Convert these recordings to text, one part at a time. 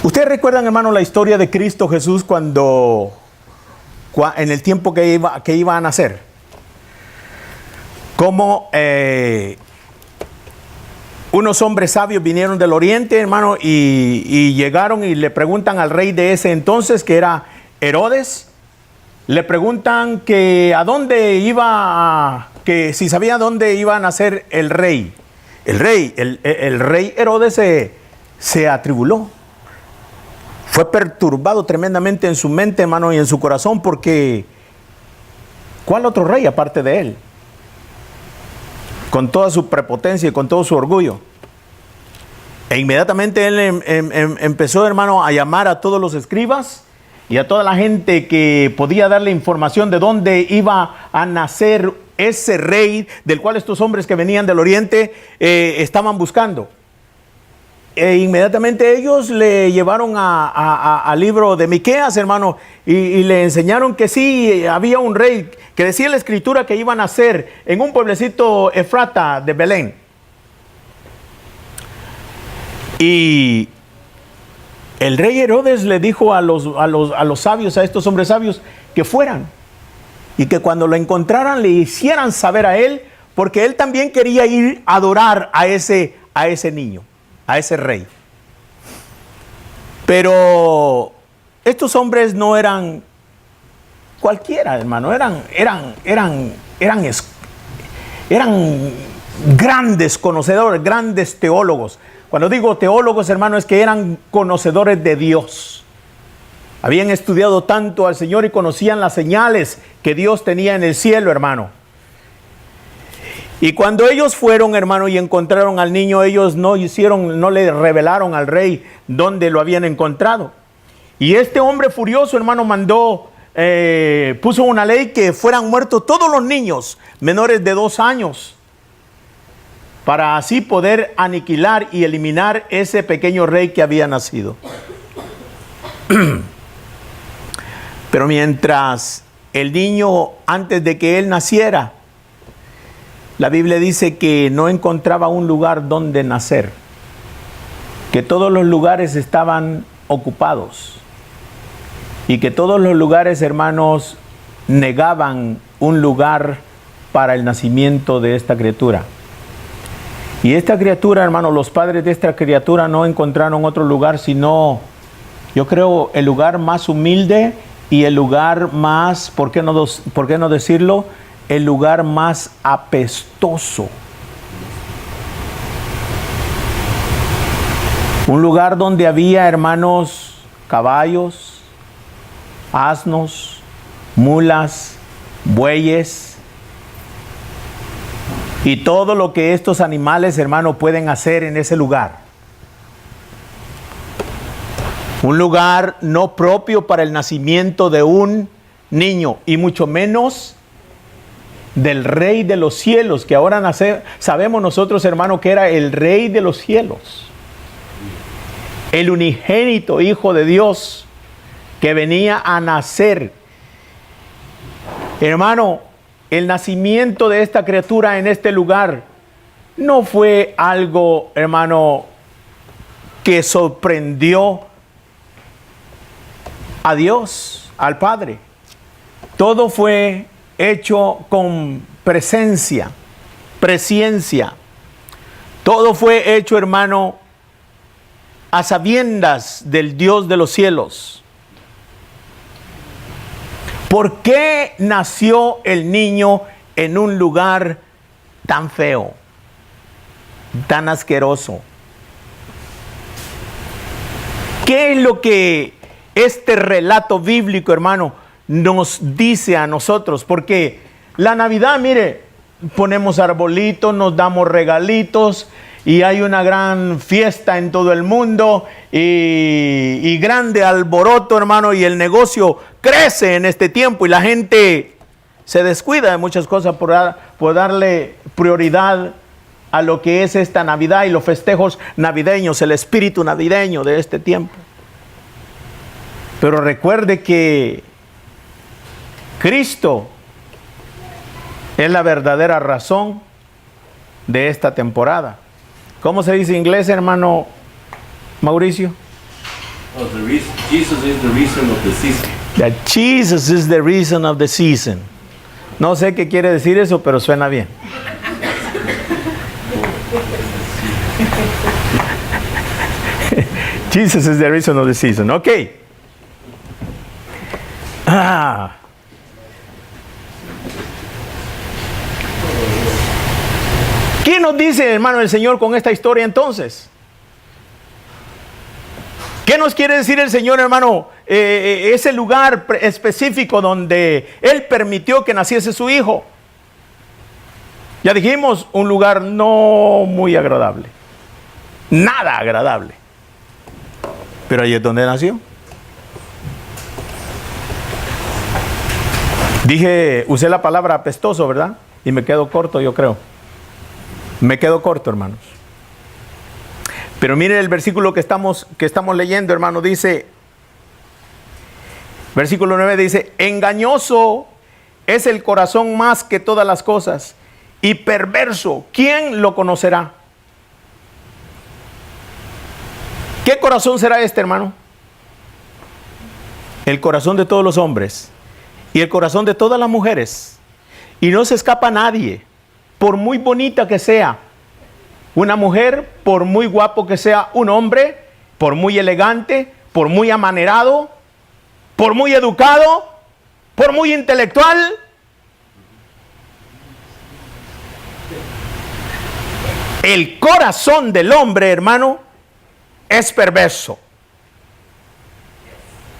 ¿Ustedes recuerdan, hermano, la historia de Cristo Jesús cuando en el tiempo que iba a nacer? Cómo unos hombres sabios vinieron del oriente, hermano, y llegaron y le preguntan al rey de ese entonces, que era Herodes, le preguntan que a dónde iba, que si sabía dónde iba a nacer el rey. El rey Herodes se atribuló. Fue perturbado tremendamente en su mente, hermano, y en su corazón, porque ¿cuál otro rey aparte de él? Con toda su prepotencia y con todo su orgullo. E inmediatamente él empezó, hermano, a llamar a todos los escribas y a toda la gente que podía darle información de dónde iba a nacer ese rey del cual estos hombres que venían del oriente estaban buscando. E inmediatamente ellos le llevaron al libro de Miqueas, hermano, y le enseñaron que sí, había un rey, que decía la escritura que iba a nacer en un pueblecito Efrata de Belén. Y el rey Herodes le dijo a los sabios, a estos hombres sabios, que fueran y que cuando lo encontraran le hicieran saber a él, porque él también quería ir a adorar a ese niño, a ese rey. Pero estos hombres no eran cualquiera, hermano, eran grandes conocedores, grandes teólogos. Cuando digo teólogos, hermano, es que eran conocedores de Dios. Habían estudiado tanto al Señor y conocían las señales que Dios tenía en el cielo, hermano. Y cuando ellos fueron, hermano, y encontraron al niño, ellos no le revelaron al rey dónde lo habían encontrado. Y este hombre furioso, hermano, puso una ley que fueran muertos todos los niños menores de 2 años, para así poder aniquilar y eliminar ese pequeño rey que había nacido. Pero mientras el niño, antes de que él naciera, la Biblia dice que no encontraba un lugar donde nacer, que todos los lugares estaban ocupados y que todos los lugares, hermanos, negaban un lugar para el nacimiento de esta criatura. Y esta criatura, hermano, los padres de esta criatura no encontraron otro lugar sino, yo creo, el lugar más humilde y el lugar más, ¿por qué no decirlo? El lugar más apestoso. Un lugar donde había, hermanos, caballos, asnos, mulas, bueyes y todo lo que estos animales, hermanos, pueden hacer en ese lugar. Un lugar no propio para el nacimiento de un niño, y mucho menos del Rey de los cielos, que ahora sabemos nosotros, hermano, que era el Rey de los cielos, el unigénito Hijo de Dios que venía a nacer. Hermano, el nacimiento de esta criatura en este lugar no fue algo, hermano, que sorprendió a Dios, al Padre. Todo fue hecho con presciencia. Todo fue hecho, hermano, a sabiendas del Dios de los cielos. ¿Por qué nació el niño en un lugar tan feo, tan asqueroso? ¿Qué es lo que este relato bíblico, hermano, nos dice a nosotros? Porque la Navidad, mire, ponemos arbolitos, nos damos regalitos y hay una gran fiesta en todo el mundo y grande alboroto, hermano, y el negocio crece en este tiempo y la gente se descuida de muchas cosas por darle prioridad a lo que es esta Navidad y los festejos navideños, el espíritu navideño de este tiempo. Pero recuerde que Cristo es la verdadera razón de esta temporada. ¿Cómo se dice en inglés, hermano Mauricio? Oh, Jesus is the reason of the season. That Jesus is the reason of the season. No sé qué quiere decir eso, pero suena bien. Jesus is the reason of the season. Ok. ¿Qué nos dice, hermano, el Señor con esta historia entonces? ¿Qué nos quiere decir el Señor, hermano? Ese lugar específico donde Él permitió que naciese su hijo. Ya dijimos, un lugar no muy agradable. Nada agradable. Pero ahí es donde nació. Usé la palabra apestoso, ¿verdad? Y me quedo corto, yo creo. Me quedo corto, hermanos. Pero miren el versículo que estamos leyendo, hermano. Dice, versículo 9 dice, engañoso es el corazón más que todas las cosas, y perverso, ¿quién lo conocerá? ¿Qué corazón será este, hermano? El corazón de todos los hombres y el corazón de todas las mujeres. Y no se escapa nadie, por muy bonita que sea una mujer, por muy guapo que sea un hombre, por muy elegante, por muy amanerado, por muy educado, por muy intelectual. El corazón del hombre, hermano, es perverso.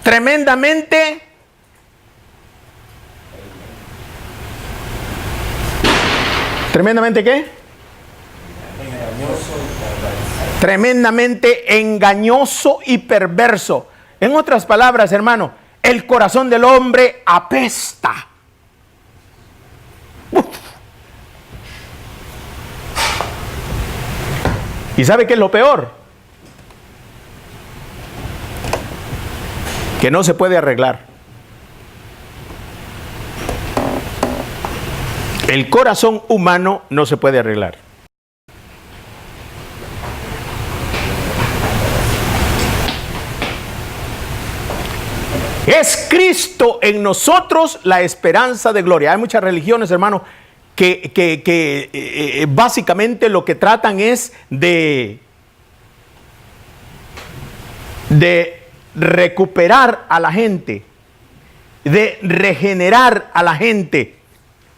Tremendamente ¿qué? Tremendamente engañoso y perverso. En otras palabras, hermano, el corazón del hombre apesta. Uf. ¿Y sabe qué es lo peor? Que no se puede arreglar. El corazón humano no se puede arreglar. Es Cristo en nosotros la esperanza de gloria. Hay muchas religiones, hermano, que básicamente lo que tratan es de recuperar a la gente, de regenerar a la gente.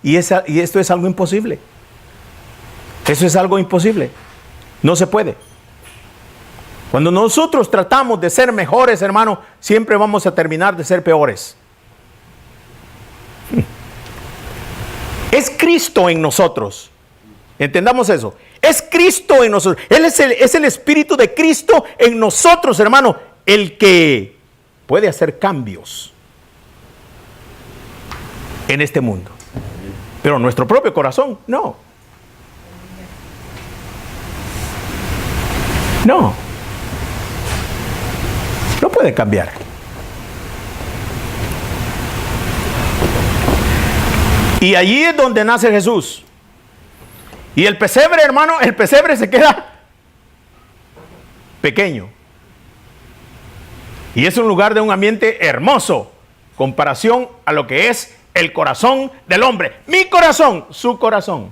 Y esto es algo imposible. Eso es algo imposible. No se puede. Cuando nosotros tratamos de ser mejores, hermano, siempre vamos a terminar de ser peores. Es Cristo en nosotros. Entendamos eso. Es Cristo en nosotros. Él es el Espíritu de Cristo en nosotros, hermano, el que puede hacer cambios en este mundo. Pero nuestro propio corazón, no. No. No puede cambiar. Y allí es donde nace Jesús. Y el pesebre, hermano, el pesebre se queda pequeño. Y es un lugar de un ambiente hermoso, comparación a lo que es el corazón del hombre. Mi corazón, su corazón.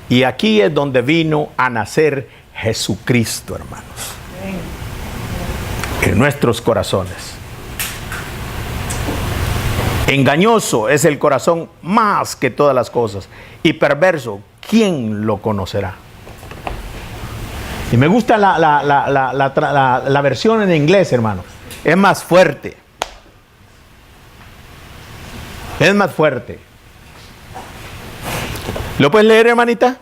Y aquí es donde vino a nacer Jesucristo, hermanos. En nuestros corazones. Engañoso es el corazón más que todas las cosas. Y perverso, ¿quién lo conocerá? Y me gusta la versión en inglés, hermano. Es más fuerte. Es más fuerte. ¿Lo puedes leer, hermanita?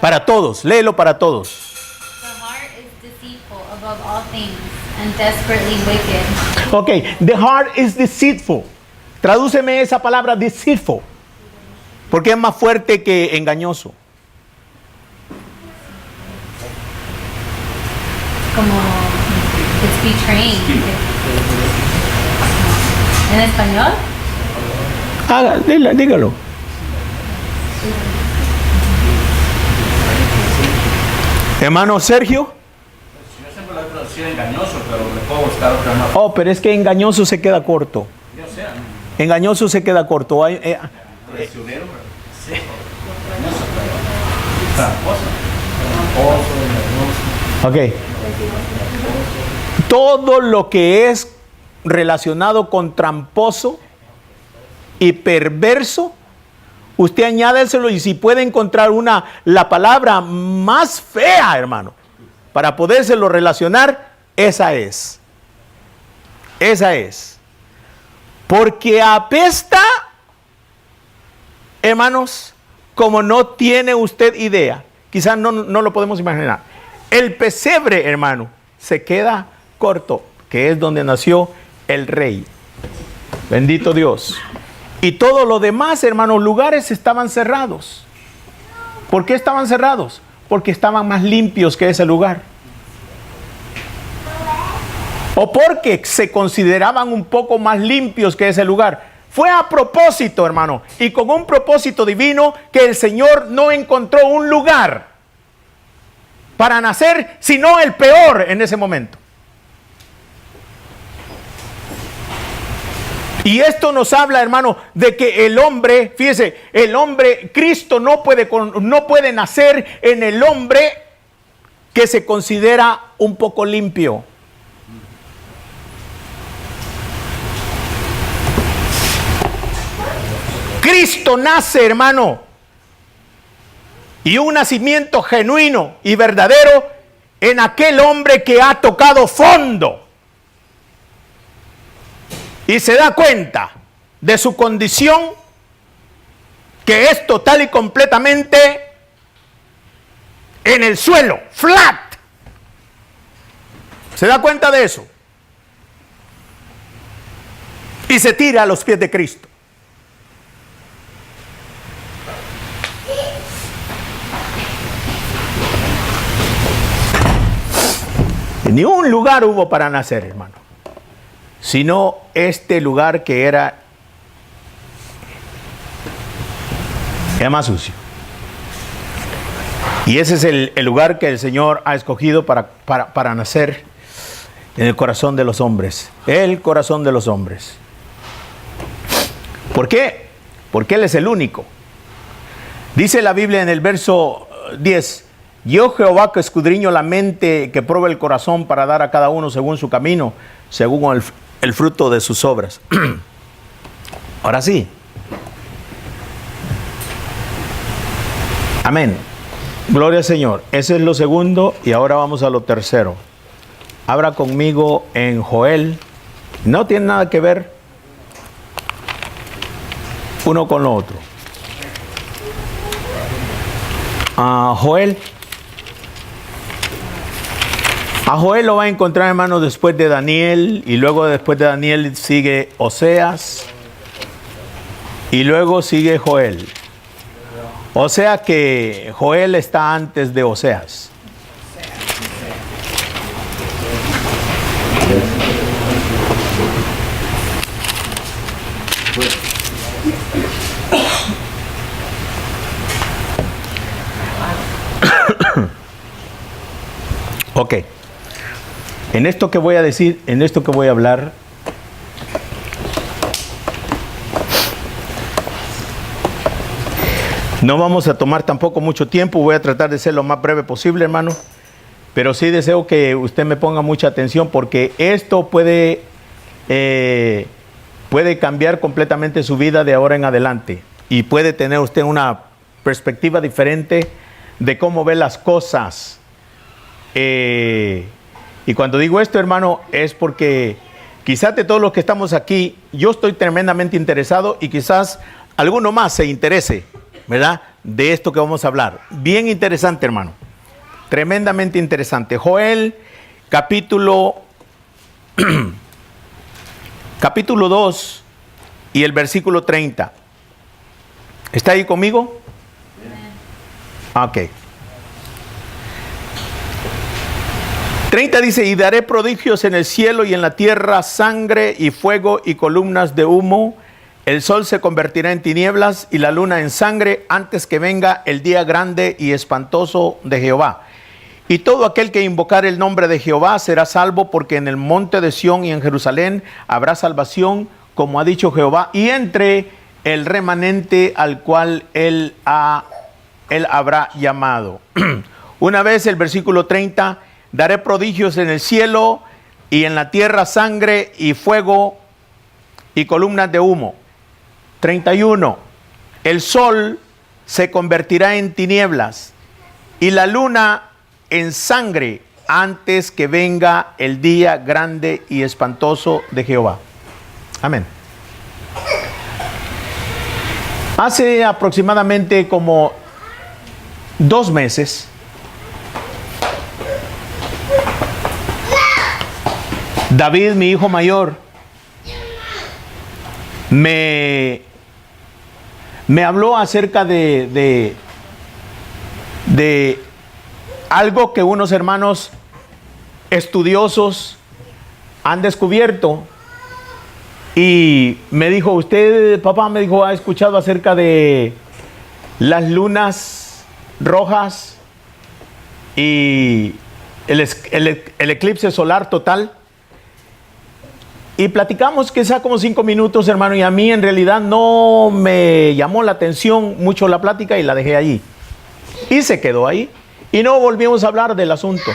Para todos, léelo para todos. Above all things and desperately wicked. Ok, the heart is deceitful. Tradúceme esa palabra deceitful. Porque es más fuerte que engañoso. Como it's betraying. ¿En español? Dígalo. Hermano Sergio. tengo la otra decir engañoso, pero le puedo buscar otra más. Oh, pero es que engañoso se queda corto. Yo sé, Engañoso se queda corto. traicionero, sí. Engañoso, pero tramposo. Ok. Todo lo que es relacionado con tramposo y perverso, usted añádeselo, y si puede encontrar la palabra más fea, hermano, para podérselo relacionar, esa es. Esa es. Porque apesta, hermanos, como no tiene usted idea. Quizás no lo podemos imaginar. El pesebre, hermano, se queda corto, que es donde nació el rey. Bendito Dios. Y todo lo demás, hermanos, lugares estaban cerrados. ¿Por qué estaban cerrados? Porque estaban más limpios que ese lugar. O porque se consideraban un poco más limpios que ese lugar. Fue a propósito, hermano, y con un propósito divino, que el Señor no encontró un lugar para nacer, sino el peor en ese momento. Y esto nos habla, hermano, de que el hombre, fíjese, el hombre, Cristo no puede nacer en el hombre que se considera un poco limpio. Cristo nace, hermano, y un nacimiento genuino y verdadero en aquel hombre que ha tocado fondo y se da cuenta de su condición, que es total y completamente en el suelo, flat. ¿Se da cuenta de eso? Y se tira a los pies de Cristo. Ni un lugar hubo para nacer, hermano, sino este lugar que era más sucio. Y ese es el lugar que el Señor ha escogido para nacer en el corazón de los hombres. El corazón de los hombres. ¿Por qué? Porque Él es el único. Dice la Biblia en el verso 10: yo Jehová, que escudriño la mente, que prueba el corazón, para dar a cada uno según su camino, según el fruto de sus obras. Ahora sí. Amén. Gloria al Señor. Ese es lo segundo, y ahora vamos a lo tercero. Abra conmigo en Joel. No tiene nada que ver uno con lo otro. Joel. A Joel lo va a encontrar, hermano, después de Daniel, y luego después de Daniel sigue Oseas, y luego sigue Joel. O sea que Joel está antes de Oseas. Ok. En esto que voy a decir, en esto que voy a hablar, no vamos a tomar tampoco mucho tiempo. Voy a tratar de ser lo más breve posible, hermano. Pero sí deseo que usted me ponga mucha atención, porque esto puede cambiar completamente su vida de ahora en adelante. Y puede tener usted una perspectiva diferente de cómo ve las cosas. Y cuando digo esto, hermano, es porque quizás de todos los que estamos aquí, yo estoy tremendamente interesado, y quizás alguno más se interese, ¿verdad?, de esto que vamos a hablar. Bien interesante, hermano. Tremendamente interesante. Joel, capítulo 2 y el versículo 30. ¿Está ahí conmigo? Ok. 30 dice: y daré prodigios en el cielo y en la tierra, sangre y fuego y columnas de humo. El sol se convertirá en tinieblas y la luna en sangre, antes que venga el día grande y espantoso de Jehová. Y todo aquel que invocar el nombre de Jehová será salvo, porque en el monte de Sión y en Jerusalén habrá salvación, como ha dicho Jehová, y entre el remanente al cual él habrá llamado. Una vez, el versículo 30, daré prodigios en el cielo y en la tierra, sangre y fuego y columnas de humo. 31, el sol se convertirá en tinieblas y la luna en sangre antes que venga el día grande y espantoso de Jehová. Amén. Hace aproximadamente como 2 meses, David, mi hijo mayor, me habló acerca de algo que unos hermanos estudiosos han descubierto. Y me dijo, usted, papá, me dijo, ¿ha escuchado acerca de las lunas rojas y el eclipse solar total? Y platicamos quizá como 5 minutos, hermano, y a mí en realidad no me llamó la atención mucho la plática y la dejé allí. Y se quedó ahí. Y no volvimos a hablar del asunto.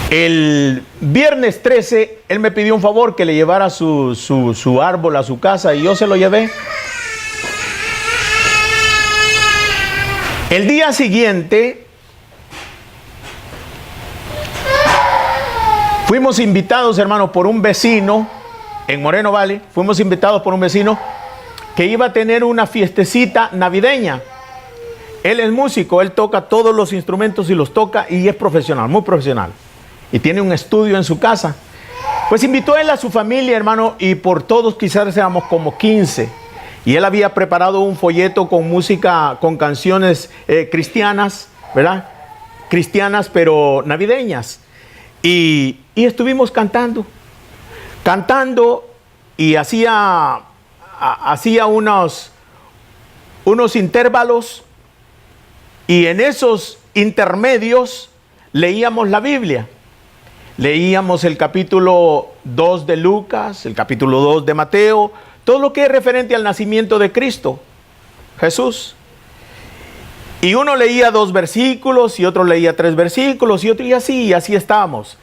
El viernes 13, él me pidió un favor, que le llevara su árbol a su casa, y yo se lo llevé. El día siguiente, fuimos invitados, hermano, por un vecino en Moreno Valley. Fuimos invitados por un vecino que iba a tener una fiestecita navideña. Él es músico, él toca todos los instrumentos y los toca, y es profesional, muy profesional. Y tiene un estudio en su casa. Pues invitó él a su familia, hermano, y por todos quizás éramos como 15. Y él había preparado un folleto con música, con canciones cristianas, ¿verdad? Cristianas, pero navideñas. Y estuvimos cantando, y hacía unos intervalos, y en esos intermedios leíamos la Biblia. Leíamos el capítulo 2 de Lucas, el capítulo 2 de Mateo, todo lo que es referente al nacimiento de Cristo, Jesús. Y uno leía 2 versículos, y otro leía 3 versículos, y otro, y así estábamos.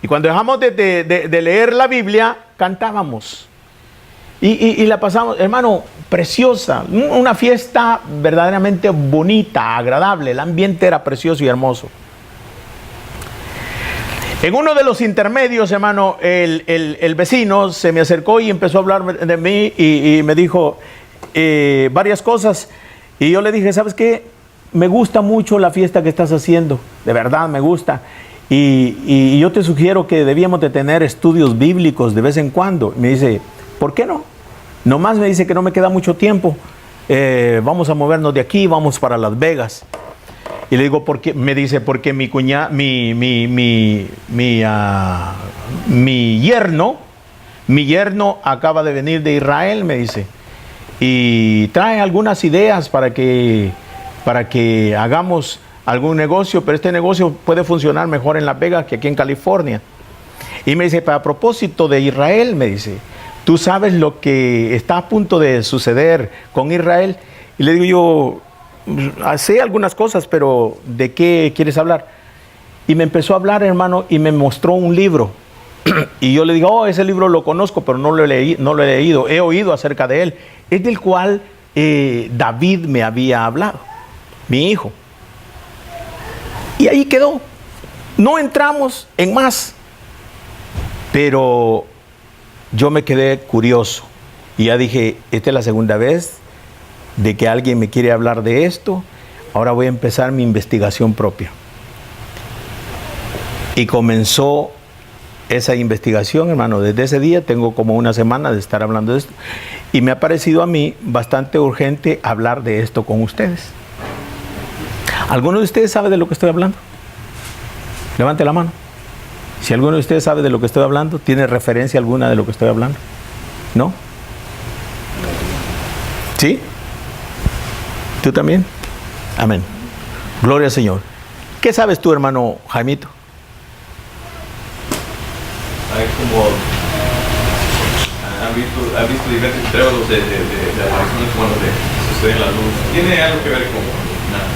Y cuando dejamos de leer la Biblia, cantábamos. Y la pasamos, hermano, preciosa, una fiesta verdaderamente bonita, agradable, el ambiente era precioso y hermoso. En uno de los intermedios, hermano, el vecino se me acercó y empezó a hablar de mí, y me dijo varias cosas. Y yo le dije, ¿sabes qué? Me gusta mucho la fiesta que estás haciendo, de verdad me gusta. Y yo te sugiero que debíamos de tener estudios bíblicos de vez en cuando. Y me dice, ¿por qué no? Nomás me dice que no me queda mucho tiempo. Vamos a movernos de aquí, vamos para Las Vegas. Y le digo, ¿por qué? Me dice, porque mi yerno acaba de venir de Israel, me dice, y trae algunas ideas para que hagamos algún negocio, pero este negocio puede funcionar mejor en Las Vegas que aquí en California. Y me dice, a propósito de Israel, me dice, ¿tú sabes lo que está a punto de suceder con Israel? Y le digo yo, sé algunas cosas, pero ¿de qué quieres hablar? Y me empezó a hablar, hermano, y me mostró un libro. Y yo le digo, ese libro lo conozco, pero no lo he leído, he oído acerca de él. Es del cual David me había hablado, mi hijo. Y ahí quedó. No entramos en más. Pero yo me quedé curioso. Y ya dije, esta es la segunda vez de que alguien me quiere hablar de esto. Ahora voy a empezar mi investigación propia. Y comenzó esa investigación, hermano. Desde ese día tengo como una semana de estar hablando de esto. Y me ha parecido a mí bastante urgente hablar de esto con ustedes. ¿Alguno de ustedes sabe de lo que estoy hablando? Levante la mano. Si alguno de ustedes sabe de lo que estoy hablando, ¿tiene referencia alguna de lo que estoy hablando? ¿No? ¿Sí? ¿Tú también? Amén. Gloria al Señor. ¿Qué sabes tú, hermano Jaimito? Hay como han visto diferentes pruebas de apariciones como los de sucede en la luz. Tiene algo que ver con nada.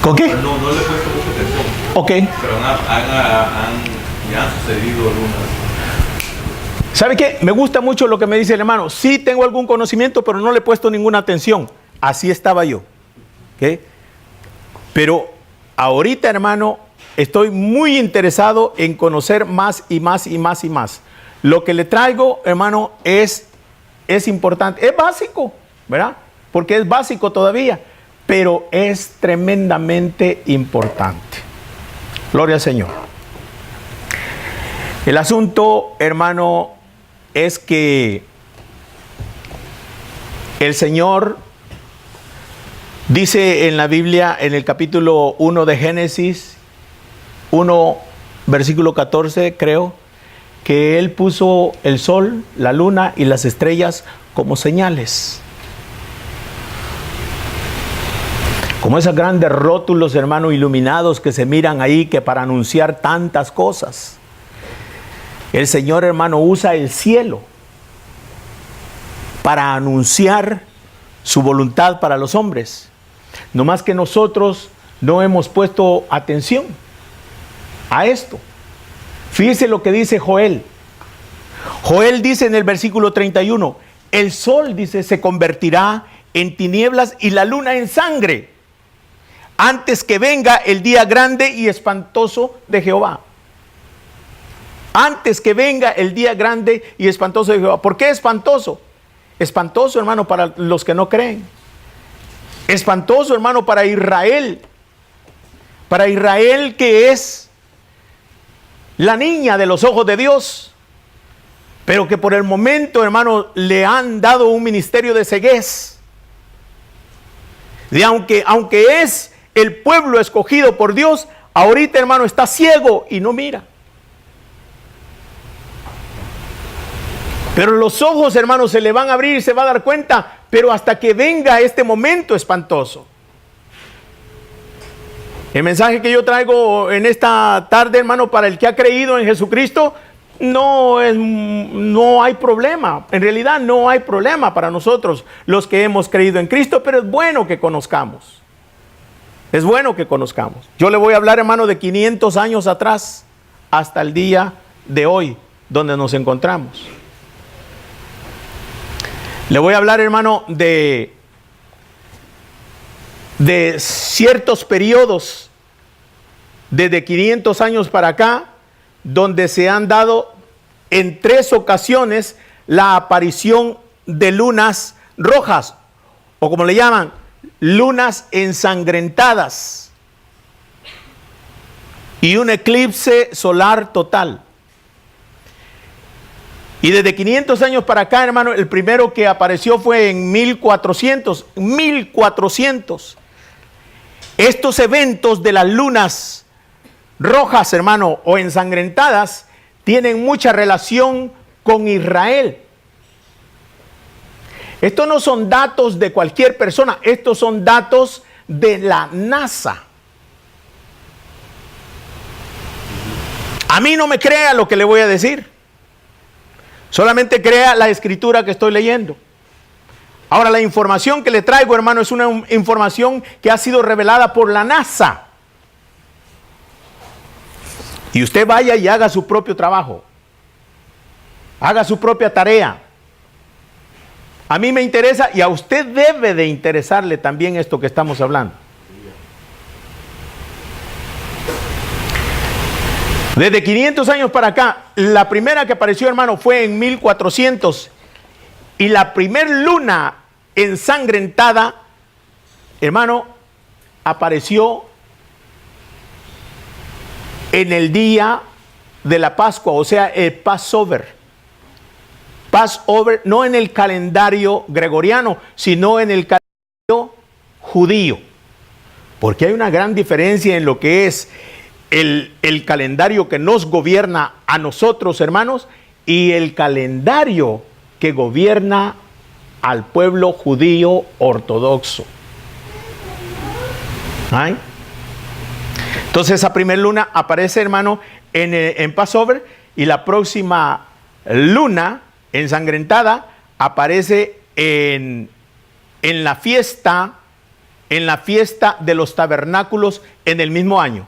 ¿Con qué? No le he puesto mucha atención. Ok. Pero me han sucedido algunas. ¿Sabe qué? Me gusta mucho lo que me dice el hermano. Sí tengo algún conocimiento, pero no le he puesto ninguna atención. Así estaba yo. ¿Ok? Pero ahorita, hermano, estoy muy interesado en conocer más y más y más y más. Lo que le traigo, hermano, es importante. Es básico, ¿verdad? Porque es básico todavía, pero es tremendamente importante. Gloria al Señor. El asunto, hermano, es que el Señor dice en la Biblia, en el capítulo 1 de Génesis, 1, versículo 14, creo, que Él puso el sol, la luna y las estrellas como señales. Como esos grandes rótulos, hermano, iluminados que se miran ahí, que para anunciar tantas cosas. El Señor, hermano, usa el cielo para anunciar su voluntad para los hombres. No más que nosotros no hemos puesto atención a esto. Fíjese lo que dice Joel. Joel dice en el versículo 31, el sol, dice, se convertirá en tinieblas y la luna en sangre, antes que venga el día grande y espantoso de Jehová. Antes que venga el día grande y espantoso de Jehová. ¿Por qué espantoso? Espantoso, hermano, para los que no creen. Espantoso, hermano, para Israel. Para Israel, que es la niña de los ojos de Dios, pero que por el momento, hermano, le han dado un ministerio de ceguez. De aunque es el pueblo escogido por Dios, ahorita, hermano, está ciego y no mira. Pero los ojos, hermano, se le van a abrir y se va a dar cuenta, pero hasta que venga este momento espantoso. El mensaje que yo traigo en esta tarde, hermano, para el que ha creído en Jesucristo, no hay problema. En realidad no hay problema para nosotros, los que hemos creído en Cristo, pero es bueno que conozcamos. Es bueno que conozcamos. Yo le voy a hablar, hermano, de 500 años atrás hasta el día de hoy, donde nos encontramos. Le voy a hablar, hermano, de ciertos periodos desde 500 años para acá, donde se han dado en 3 ocasiones la aparición de lunas rojas, o como le llaman, lunas ensangrentadas, y un eclipse solar total. Y desde 500 años para acá, hermano, el primero que apareció fue en 1400. Estos eventos de las lunas rojas, hermano, o ensangrentadas, tienen mucha relación con Israel. Estos no son datos de cualquier persona, estos son datos de la NASA. A mí no me crea lo que le voy a decir. Solamente crea la escritura que estoy leyendo. Ahora, la información que le traigo, hermano, es una información que ha sido revelada por la NASA. Y usted vaya y haga su propio trabajo. Haga su propia tarea. A mí me interesa y a usted debe de interesarle también esto que estamos hablando. Desde 500 años para acá, la primera que apareció, hermano, fue en 1400. Y la primer luna ensangrentada, hermano, apareció en el día de la Pascua, o sea, el Passover. Passover, no en el calendario gregoriano, sino en el calendario judío. Porque hay una gran diferencia en lo que es el calendario que nos gobierna a nosotros, hermanos, y el calendario que gobierna al pueblo judío ortodoxo. ¿Ay? Entonces esa primera luna aparece, hermano, en Passover, y la próxima luna ensangrentada aparece en la fiesta de los tabernáculos en el mismo año.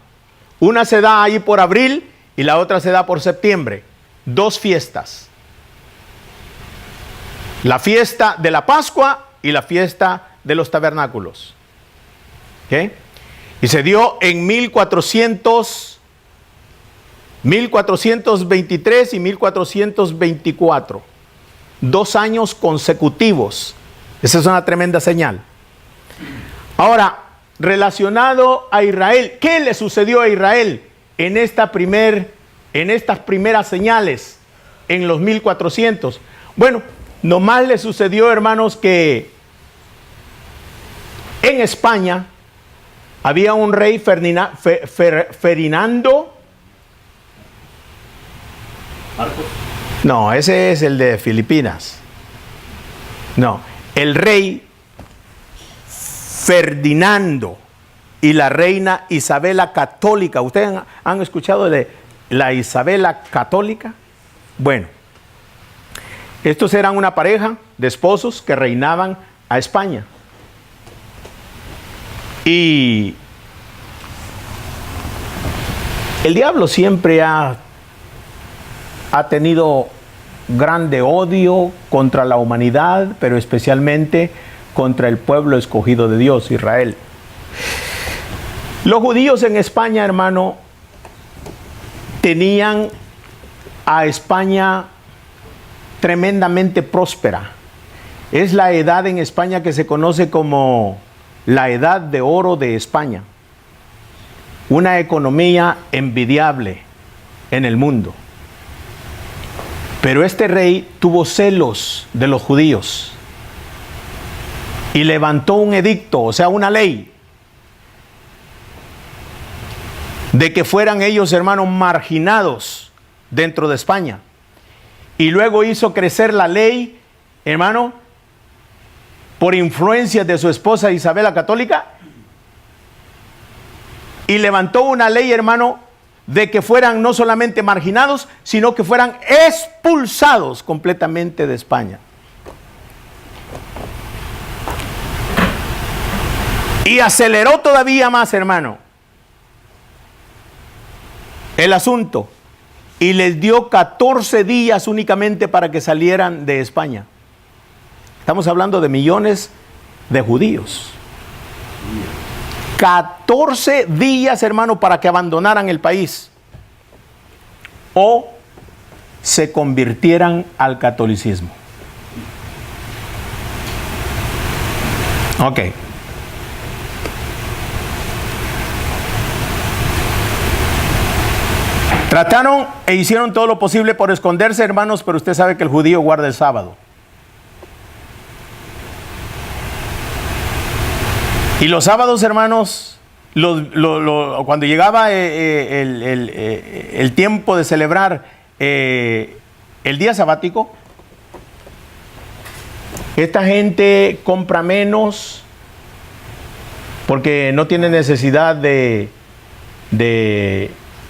Una se da ahí por abril y la otra se da por septiembre. 2 fiestas. La fiesta de la Pascua y la fiesta de los tabernáculos. ¿Okay? Y se dio en 1423 y 1424. 2 años consecutivos. Esa es una tremenda señal. Ahora, relacionado a Israel, ¿qué le sucedió a Israel en estas primeras señales en los 1400? Bueno, nomás le sucedió, hermanos, que en España había un rey Ferdinando. Marcos. No, ese es el de Filipinas. No, el rey Ferdinando y la reina Isabela Católica. ¿Ustedes han escuchado de la Isabela Católica? Bueno, estos eran una pareja de esposos que reinaban a España. Y el diablo siempre ha tenido grande odio contra la humanidad, pero especialmente contra el pueblo escogido de Dios, Israel. Los judíos en España, hermano, tenían a España tremendamente próspera. Es la edad en España que se conoce como la edad de oro de España. Una economía envidiable en el mundo. Pero este rey tuvo celos de los judíos y levantó un edicto, o sea, una ley, de que fueran ellos, hermanos, marginados dentro de España. Y luego hizo crecer la ley, hermano, por influencia de su esposa Isabel la Católica, y levantó una ley, hermano, de que fueran no solamente marginados, sino que fueran expulsados completamente de España. Y aceleró todavía más, hermano, el asunto, y les dio 14 días únicamente para que salieran de España. Estamos hablando de millones de judíos. 14 días, hermano, para que abandonaran el país o se convirtieran al catolicismo. Ok. Trataron e hicieron todo lo posible por esconderse, hermanos, pero usted sabe que el judío guarda el sábado. Y los sábados, hermanos, cuando llegaba el tiempo de celebrar el día sabático, esta gente compra menos porque no tiene necesidad de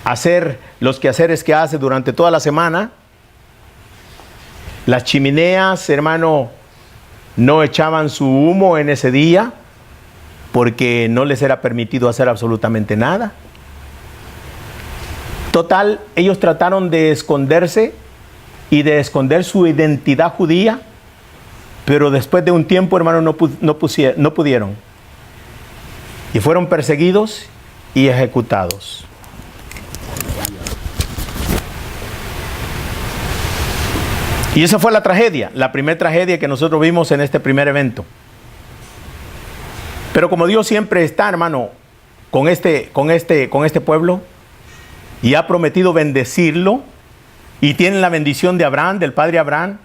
hacer los quehaceres que hace durante toda la semana. Las chimeneas, hermano, no echaban su humo en ese día porque no les era permitido hacer absolutamente nada. Total, ellos trataron de esconderse y de esconder su identidad judía, pero después de un tiempo, hermano, no pudieron. Y fueron perseguidos y ejecutados. Y esa fue la tragedia, la primera tragedia que nosotros vimos en este primer evento. Pero como Dios siempre está, hermano, con este pueblo, y ha prometido bendecirlo, y tiene la bendición de Abraham, del padre Abraham,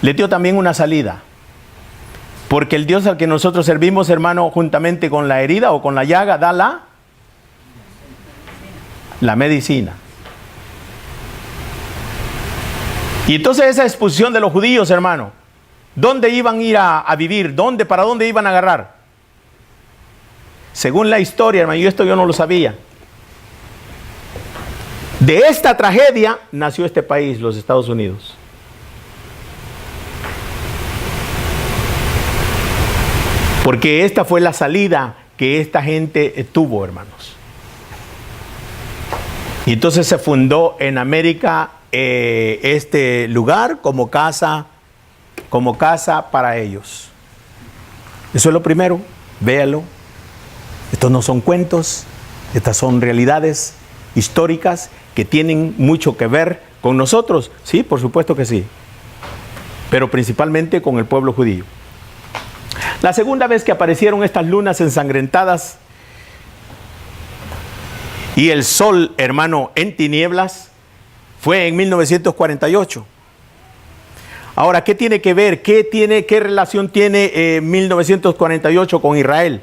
le dio también una salida. Porque el Dios al que nosotros servimos, hermano, juntamente con la herida o con la llaga, da la medicina. Y entonces esa expulsión de los judíos, hermano, ¿dónde iban a ir a vivir? ¿Para dónde iban a agarrar? según la historia, hermano, y esto yo no lo sabía, de esta tragedia nació este país, los Estados Unidos. Porque esta fue la salida que esta gente tuvo, hermanos. Y entonces se fundó en América este lugar como casa para ellos. Eso es lo primero, véalo. Estos no son cuentos, estas son realidades históricas que tienen mucho que ver con nosotros. Sí, por supuesto que sí, pero principalmente con el pueblo judío. La segunda vez que aparecieron estas lunas ensangrentadas y el sol, hermano, en tinieblas, fue en 1948. Ahora, ¿qué tiene que ver? ¿Qué relación tiene 1948 con Israel?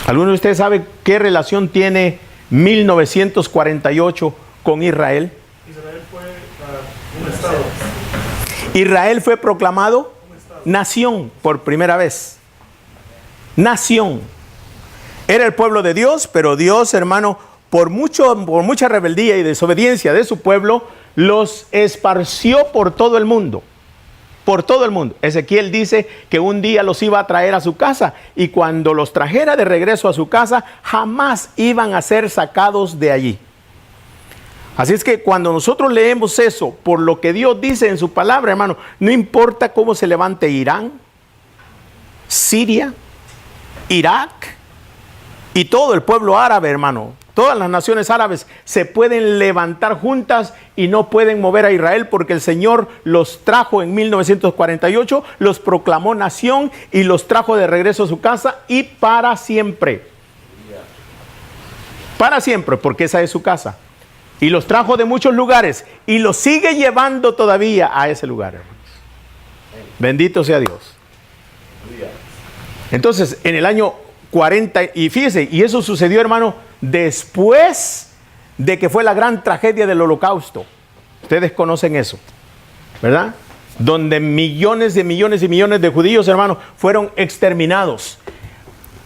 ¿Alguno de ustedes sabe qué relación tiene 1948 con Israel? Israel fue un estado. Israel fue proclamado nación por primera vez. Nación. Era el pueblo de Dios, pero Dios, hermano, por mucha rebeldía y desobediencia de su pueblo, los esparció por todo el mundo. Por todo el mundo. Ezequiel dice que un día los iba a traer a su casa, y cuando los trajera de regreso a su casa, jamás iban a ser sacados de allí. Así es que cuando nosotros leemos eso, por lo que Dios dice en su palabra, hermano, no importa cómo se levante Irán, Siria, Irak y todo el pueblo árabe, hermano, todas las naciones árabes se pueden levantar juntas y no pueden mover a Israel, porque el Señor los trajo en 1948, los proclamó nación y los trajo de regreso a su casa, y para siempre. Para siempre, porque esa es su casa. Y los trajo de muchos lugares y los sigue llevando todavía a ese lugar, hermanos. Bendito sea Dios. Entonces, en el año 40, y fíjese, y eso sucedió, hermano, después de que fue la gran tragedia del Holocausto. Ustedes conocen eso, ¿verdad? Donde millones y millones de judíos, hermanos, fueron exterminados.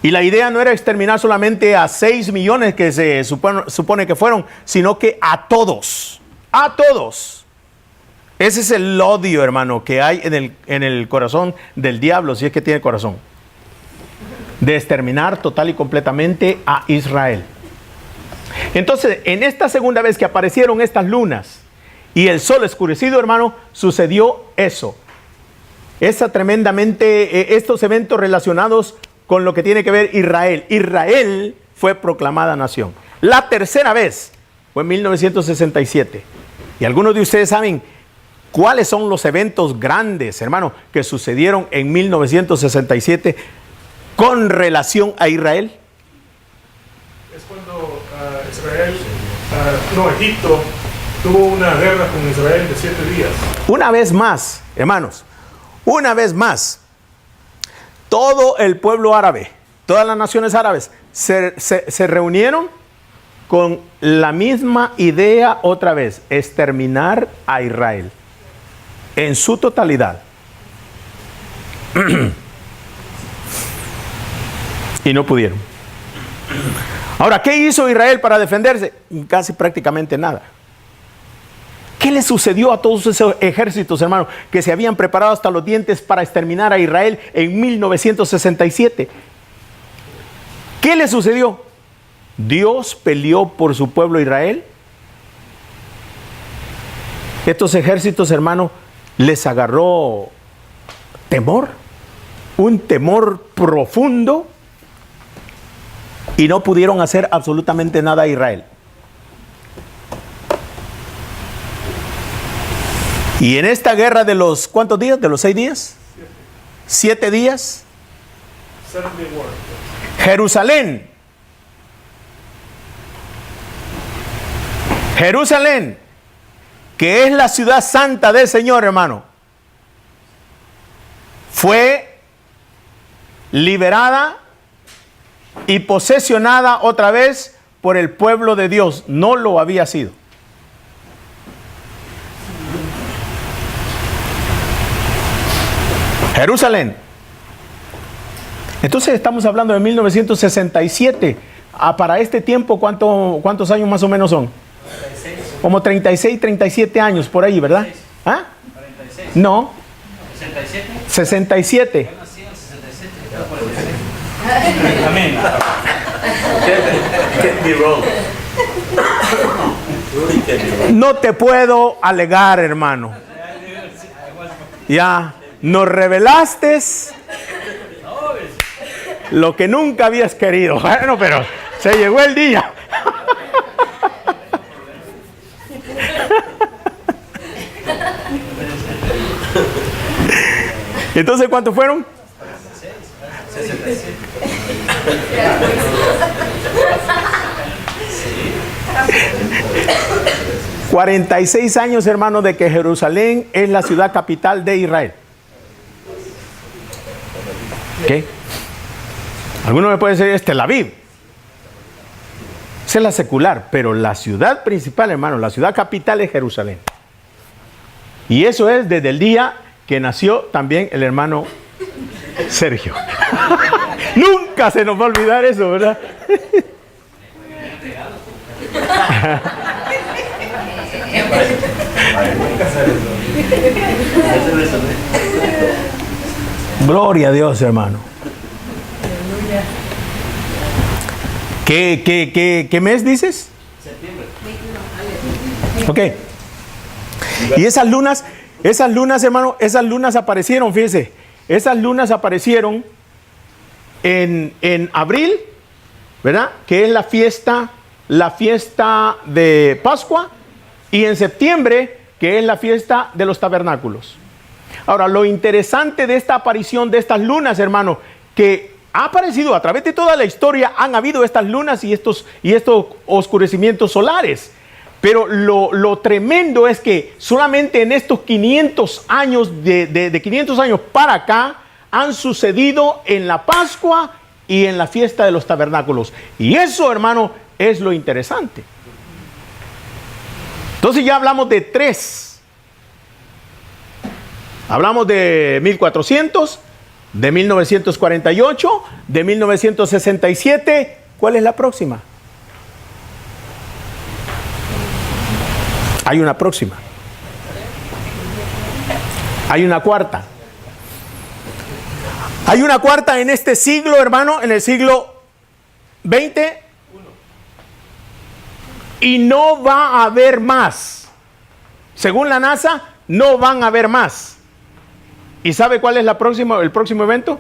Y la idea no era exterminar solamente a 6 millones que se supone que fueron, sino que a todos. A todos. Ese es el odio, hermano, que hay en el corazón del diablo, si es que tiene corazón. De exterminar total y completamente a Israel. Entonces, en esta segunda vez que aparecieron estas lunas y el sol oscurecido, hermano, sucedió eso. Estos eventos relacionados con lo que tiene que ver Israel. Israel fue proclamada nación. La tercera vez fue en 1967. Y algunos de ustedes saben cuáles son los eventos grandes, hermano, que sucedieron en 1967 con relación a Israel. Es cuando Egipto tuvo una guerra con Israel de 7 días. Una vez más, hermanos, una vez más, todo el pueblo árabe, todas las naciones árabes se reunieron con la misma idea otra vez: exterminar a Israel en su totalidad. Y no pudieron. Ahora, ¿qué hizo Israel para defenderse? Casi prácticamente nada. ¿Qué le sucedió a todos esos ejércitos, hermanos, que se habían preparado hasta los dientes para exterminar a Israel en 1967? ¿Qué le sucedió? Dios peleó por su pueblo Israel. Estos ejércitos, hermanos, les agarró temor, un temor profundo, y no pudieron hacer absolutamente nada a Israel. Y en esta guerra de los, ¿cuántos días? ¿De los 6 días? 7 días. Jerusalén. Jerusalén, que es la ciudad santa del Señor, hermano, fue liberada y posesionada otra vez por el pueblo de Dios. No lo había sido. Jerusalén. Entonces estamos hablando de 1967. Para este tiempo, ¿cuántos años más o menos son? 36. Como 36, 37 años por ahí, ¿verdad? ¿Ah? 46. No, 67. 67. Yo nací en el 67. Era 46. Amén. Can't be wrong. Really can't be wrong. No te puedo alegar, hermano. Ya, nos revelaste lo que nunca habías querido. Bueno, pero se llegó el día. Entonces, ¿cuántos fueron? 67. 46 años, hermano, de que Jerusalén es la ciudad capital de Israel. ¿Qué? Alguno me puede decir, es Tel Aviv. Esa es la secular, pero la ciudad principal, hermano, la ciudad capital es Jerusalén. Y eso es desde el día que nació también el hermano Sergio. Nunca se nos va a olvidar eso, ¿verdad? Gloria a Dios, hermano. ¿Qué mes dices? Septiembre. Ok. Y esas lunas, hermano, esas lunas aparecieron, fíjense, esas lunas aparecieron en abril, ¿verdad? Que es la fiesta de Pascua, y en septiembre, que es la fiesta de los tabernáculos. Ahora, lo interesante de esta aparición de estas lunas, hermano, que ha aparecido a través de toda la historia, han habido estas lunas y estos oscurecimientos solares. Pero lo tremendo es que solamente en estos 500 años, de 500 años para acá, han sucedido en la Pascua y en la fiesta de los tabernáculos. Y eso, hermano, es lo interesante. Entonces ya hablamos de 3. Hablamos de 1400, de 1948, de 1967. ¿Cuál es la próxima? Hay una próxima. Hay una cuarta. Hay una cuarta en este siglo, hermano, en el siglo XX. Y no va a haber más. Según la NASA, no van a haber más. ¿Y sabe cuál es el próximo evento?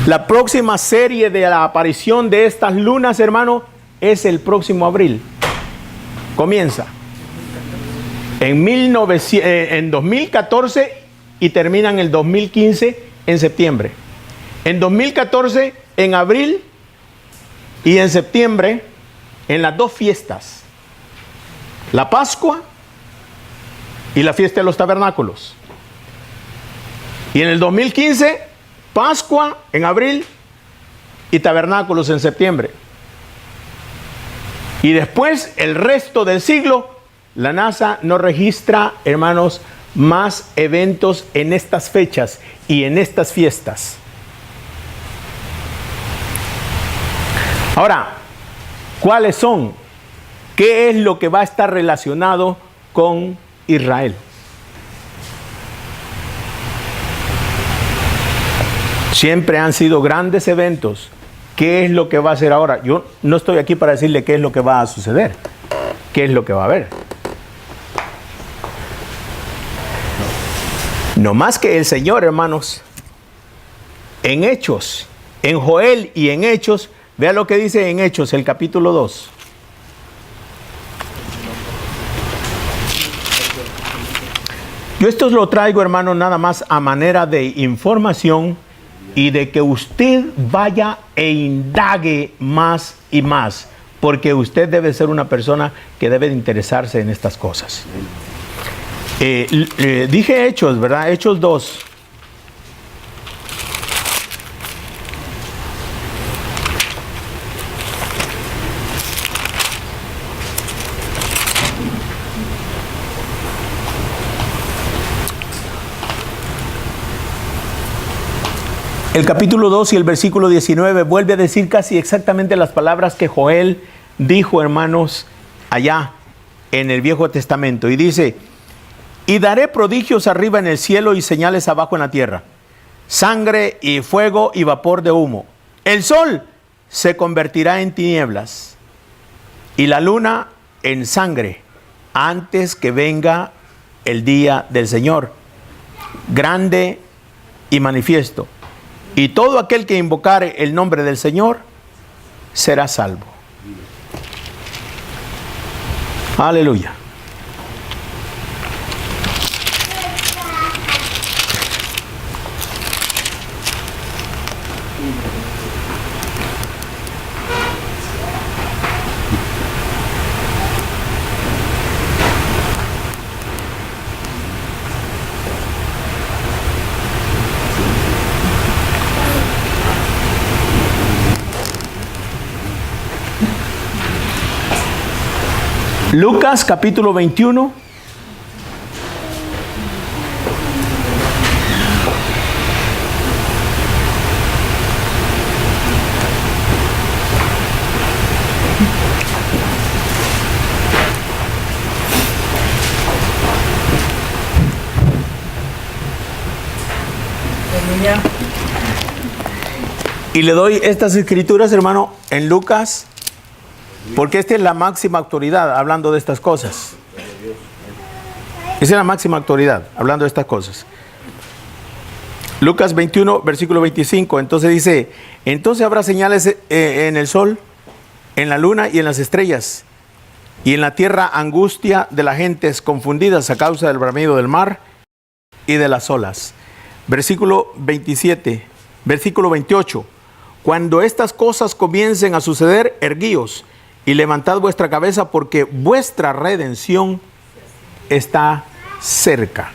La próxima serie de la aparición de estas lunas, hermano, es el próximo abril. Comienza en 2014 y termina en el 2015 en septiembre. En 2014 en abril y en septiembre en las 2 fiestas. La Pascua y la fiesta de los tabernáculos. Y en el 2015, Pascua en abril y tabernáculos en septiembre. Y después, el resto del siglo, la NASA no registra, hermanos, más eventos en estas fechas y en estas fiestas. Ahora, ¿cuáles son? ¿Qué es lo que va a estar relacionado con Israel? Siempre han sido grandes eventos. ¿Qué es lo que va a hacer ahora? Yo no estoy aquí para decirle qué es lo que va a suceder. ¿Qué es lo que va a haber? No más que el Señor, hermanos, en Hechos, en Joel y en Hechos, vea lo que dice en Hechos, el capítulo 2. Yo esto lo traigo, hermano, nada más a manera de información y de que usted vaya e indague más y más, porque usted debe ser una persona que debe de interesarse en estas cosas. Dije Hechos, ¿verdad? Hechos 2. El capítulo 2 y el versículo 19 vuelve a decir casi exactamente las palabras que Joel dijo, hermanos, allá en el Viejo Testamento. Y dice: y daré prodigios arriba en el cielo y señales abajo en la tierra, sangre y fuego y vapor de humo. El sol se convertirá en tinieblas y la luna en sangre antes que venga el día del Señor, grande y manifiesto. Y todo aquel que invocare el nombre del Señor será salvo. Aleluya. Lucas capítulo 21. Y le doy estas escrituras, hermano, en Lucas, porque esta es la máxima autoridad hablando de estas cosas. Esa es la máxima autoridad hablando de estas cosas. Lucas 21, versículo 25. Entonces dice: entonces habrá señales en el sol, en la luna y en las estrellas, y en la tierra angustia de las gentes confundidas a causa del bramido del mar y de las olas. Versículo 27, versículo 28. Cuando estas cosas comiencen a suceder, erguíos y levantad vuestra cabeza, porque vuestra redención está cerca.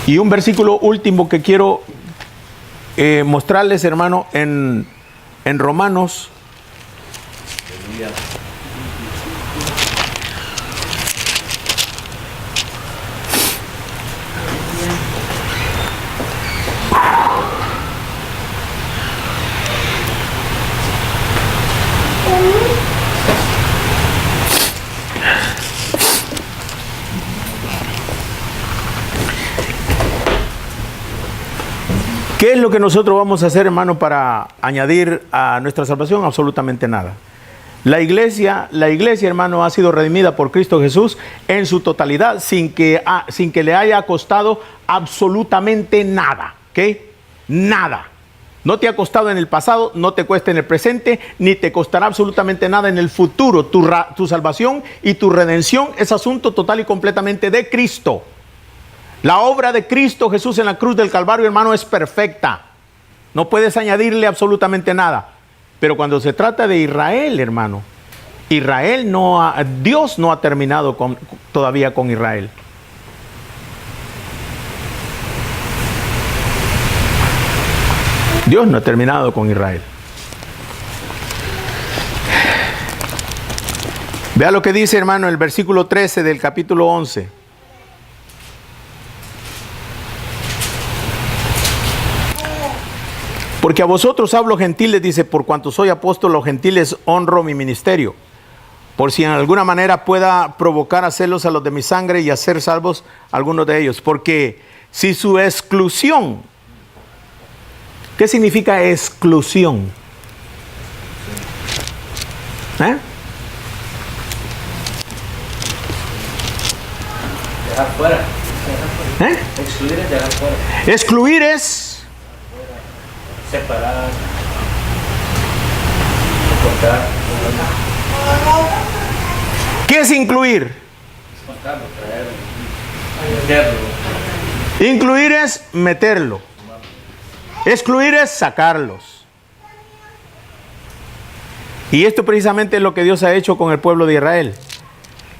Y un versículo último que quiero mostrarles, hermano, en Romanos. ¿Qué es lo que nosotros vamos a hacer, hermano, para añadir a nuestra salvación? Absolutamente nada. La iglesia, hermano, ha sido redimida por Cristo Jesús en su totalidad, sin que le haya costado absolutamente nada. ¿Ok? Nada. No te ha costado en el pasado, no te cuesta en el presente, ni te costará absolutamente nada en el futuro. Tu salvación y tu redención es asunto total y completamente de Cristo. La obra de Cristo Jesús en la cruz del Calvario, hermano, es perfecta. No puedes añadirle absolutamente nada. Pero cuando se trata de Israel, hermano, Dios no ha terminado todavía con Israel. Dios no ha terminado con Israel. Vea lo que dice, hermano, el versículo 13 del capítulo 11. Porque a vosotros hablo gentiles, dice, por cuanto soy apóstol, los gentiles honro mi ministerio, por si en alguna manera pueda provocar a celos a los de mi sangre y hacer salvos a algunos de ellos. Porque si su exclusión, ¿qué significa exclusión? Dejar fuera. Excluir es dejar fuera. Excluir es separar, cortar. ¿Qué es incluir? Cortarlo, traerlo, meterlo. Incluir es meterlo. Excluir es sacarlos. Y esto precisamente es lo que Dios ha hecho con el pueblo de Israel.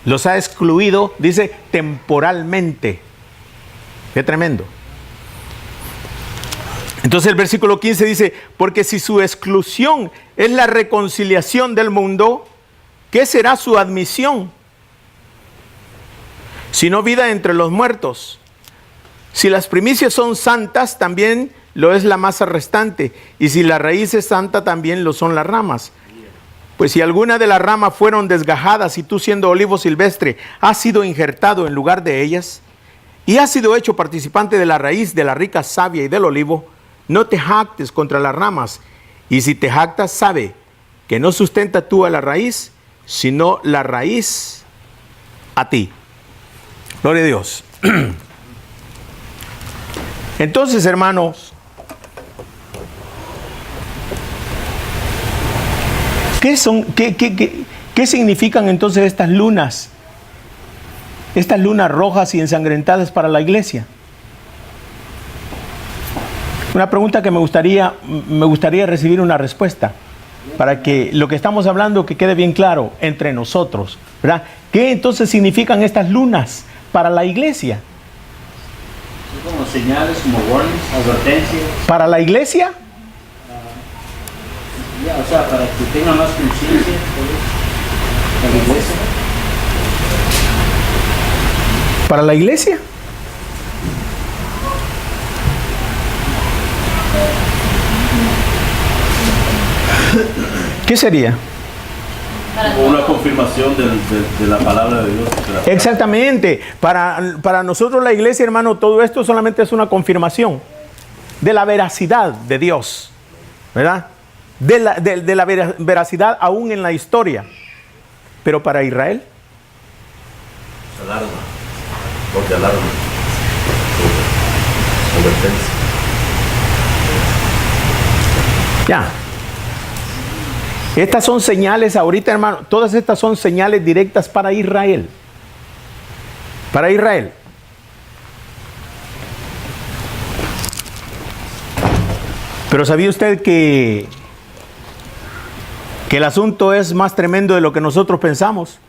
Los ha excluido, dice, temporalmente. Qué tremendo. Entonces el versículo 15 dice: porque si su exclusión es la reconciliación del mundo, ¿qué será su admisión? Si no vida entre los muertos. Si las primicias son santas, también lo es la masa restante, y si la raíz es santa, también lo son las ramas. Pues si alguna de las ramas fueron desgajadas, y tú siendo olivo silvestre has sido injertado en lugar de ellas, y has sido hecho participante de la raíz, de la rica savia y del olivo, no te jactes contra las ramas, y si te jactas, sabe que no sustenta tú a la raíz, sino la raíz a ti. Gloria a Dios. Entonces, hermanos, ¿qué significan entonces estas lunas? Estas lunas rojas y ensangrentadas para la iglesia. Una pregunta que me gustaría recibir una respuesta, para que lo que estamos hablando que quede bien claro entre nosotros, ¿verdad? ¿Qué entonces significan estas lunas para la iglesia? Son como señales, como warnings, advertencias. ¿Para la iglesia? O sea, para que tengan más conciencia de la iglesia. ¿Para la iglesia? ¿Qué sería? O una confirmación de la palabra de Dios. Exactamente. Para nosotros la iglesia, hermano, todo esto solamente es una confirmación de la veracidad de Dios, ¿verdad? De la veracidad aún en la historia. Pero para Israel, Alarma. Porque alarma. Advertencia. ya. Estas son señales ahorita, hermano, todas estas son señales directas para Israel. Para Israel. Pero ¿sabía usted que el asunto es más tremendo de lo que nosotros pensamos?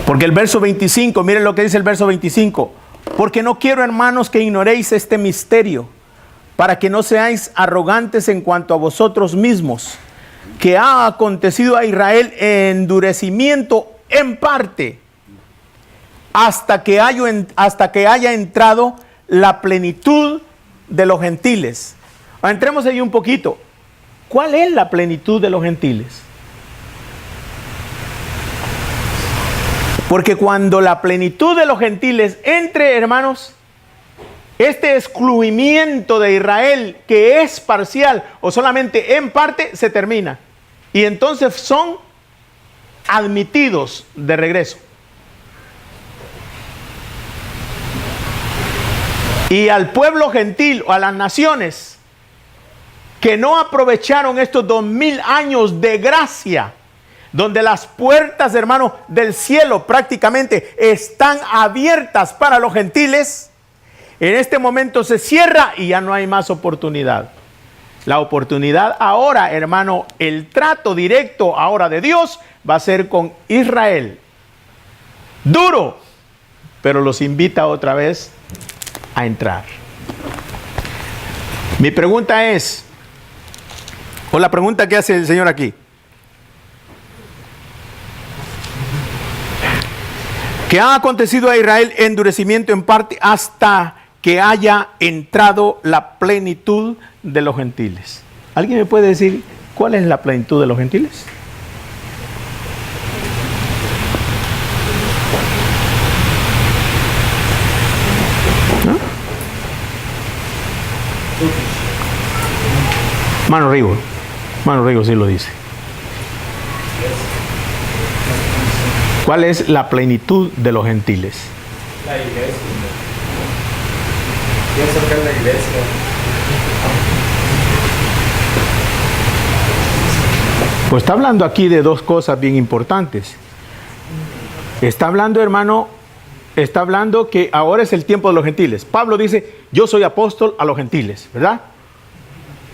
Porque el verso 25, miren lo que dice el verso 25. Porque no quiero, hermanos, que ignoréis este misterio, para que no seáis arrogantes en cuanto a vosotros mismos, que ha acontecido a Israel endurecimiento en parte, hasta que haya entrado la plenitud de los gentiles. Entremos ahí un poquito. ¿Cuál es la plenitud de los gentiles? Porque cuando la plenitud de los gentiles entre, hermanos, este excluimiento de Israel, que es parcial o solamente en parte, se termina. Y entonces son admitidos de regreso. Y al pueblo gentil o a las naciones que no aprovecharon estos 2000 años de gracia, donde las puertas, hermanos, del cielo prácticamente están abiertas para los gentiles, en este momento se cierra y ya no hay más oportunidad. La oportunidad ahora, hermano, el trato directo ahora de Dios va a ser con Israel. Duro, pero los invita otra vez a entrar. Mi pregunta es, o la pregunta que hace el Señor aquí, que ha acontecido a Israel endurecimiento en parte hasta que haya entrado la plenitud de los gentiles. ¿Alguien me puede decir cuál es la plenitud de los gentiles? ¿No? Mano Rigo sí lo dice. ¿Cuál es la plenitud de los gentiles? La iglesia. Pienso que es la iglesia. Pues está hablando aquí de dos cosas bien importantes. Está hablando, hermano, está hablando que ahora es el tiempo de los gentiles. Pablo dice, yo soy apóstol a los gentiles, ¿verdad?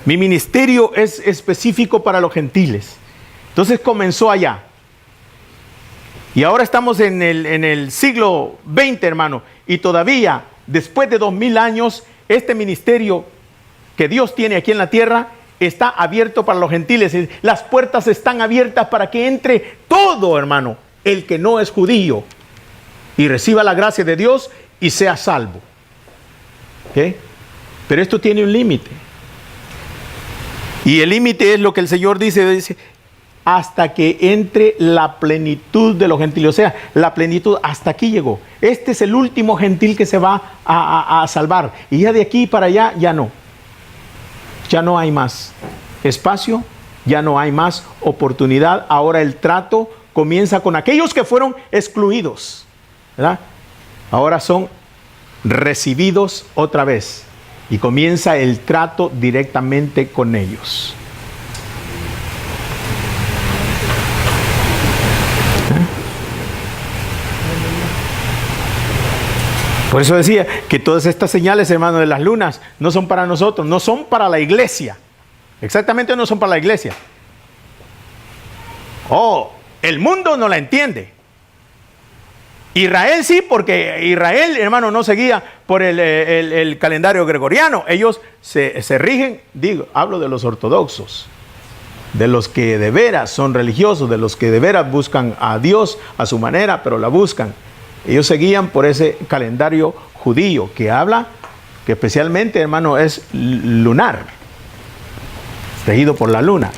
Mi ministerio es específico para los gentiles. Entonces comenzó allá. Y ahora estamos en el siglo XX, hermano, y todavía, después de 2000 años, este ministerio que Dios tiene aquí en la tierra está abierto para los gentiles. Las puertas están abiertas para que entre todo, hermano, el que no es judío y reciba la gracia de Dios y sea salvo. ¿Ok? Pero esto tiene un límite. Y el límite es lo que el Señor dice, hasta que entre la plenitud de los gentiles. O sea, la plenitud hasta aquí llegó. Este es el último gentil que se va a salvar. Y ya de aquí para allá, ya no. Ya no hay más espacio, ya no hay más oportunidad. Ahora el trato comienza con aquellos que fueron excluidos, ¿verdad? Ahora son recibidos otra vez. Y comienza el trato directamente con ellos. Por eso decía que todas estas señales, hermano, de las lunas, no son para nosotros, no son para la iglesia. Exactamente, no son para la iglesia. Oh, el mundo no la entiende. Israel sí, porque Israel, hermano, no seguía por el calendario gregoriano. Ellos se rigen, hablo de los ortodoxos, de los que de veras son religiosos, de los que de veras buscan a Dios a su manera, pero la buscan. Ellos seguían por ese calendario judío que habla, que especialmente, hermano, es lunar, regido por la luna.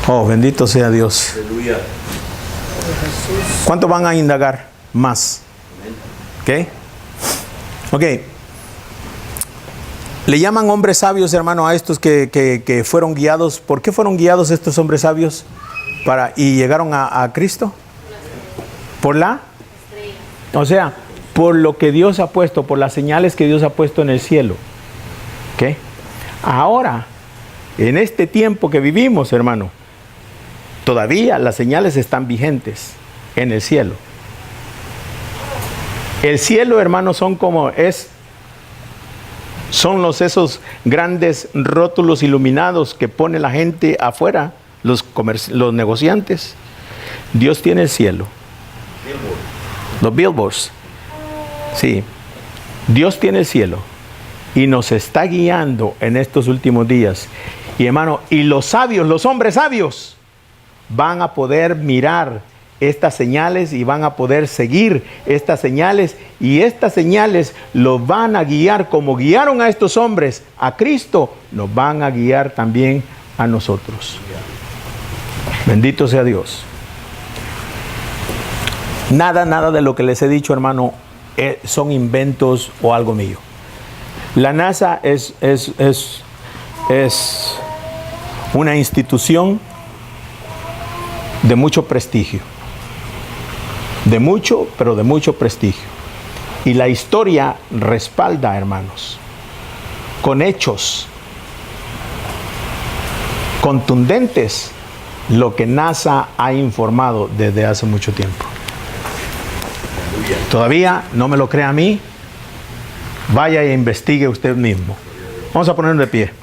Oh, bendito sea Dios. Aleluya. ¿Cuánto van a indagar más? ¿Ok? Ok. Le llaman hombres sabios, hermano, a estos que fueron guiados. ¿Por qué fueron guiados estos hombres sabios y llegaron a Cristo? Por o sea, por lo que Dios ha puesto, por las señales que Dios ha puesto en el cielo. ¿Ok? Ahora, en este tiempo que vivimos, hermano, todavía las señales están vigentes en el cielo. El cielo, hermano, son esos grandes rótulos iluminados que pone la gente afuera, los negociantes. Dios tiene el cielo. Los billboards. Sí. Dios tiene el cielo y nos está guiando en estos últimos días. Y hermano, y los sabios, los hombres sabios, van a poder mirar estas señales y van a poder seguir estas señales, y estas señales los van a guiar como guiaron a estos hombres a Cristo, nos van a guiar también a nosotros. Bendito sea Dios. Nada de lo que les he dicho, hermano, son inventos o algo mío. La NASA es una institución de mucho prestigio. De mucho prestigio. Y la historia respalda, hermanos, con hechos contundentes, lo que NASA ha informado desde hace mucho tiempo. Todavía no me lo crea a mí, vaya e investigue usted mismo. Vamos a ponernos de pie.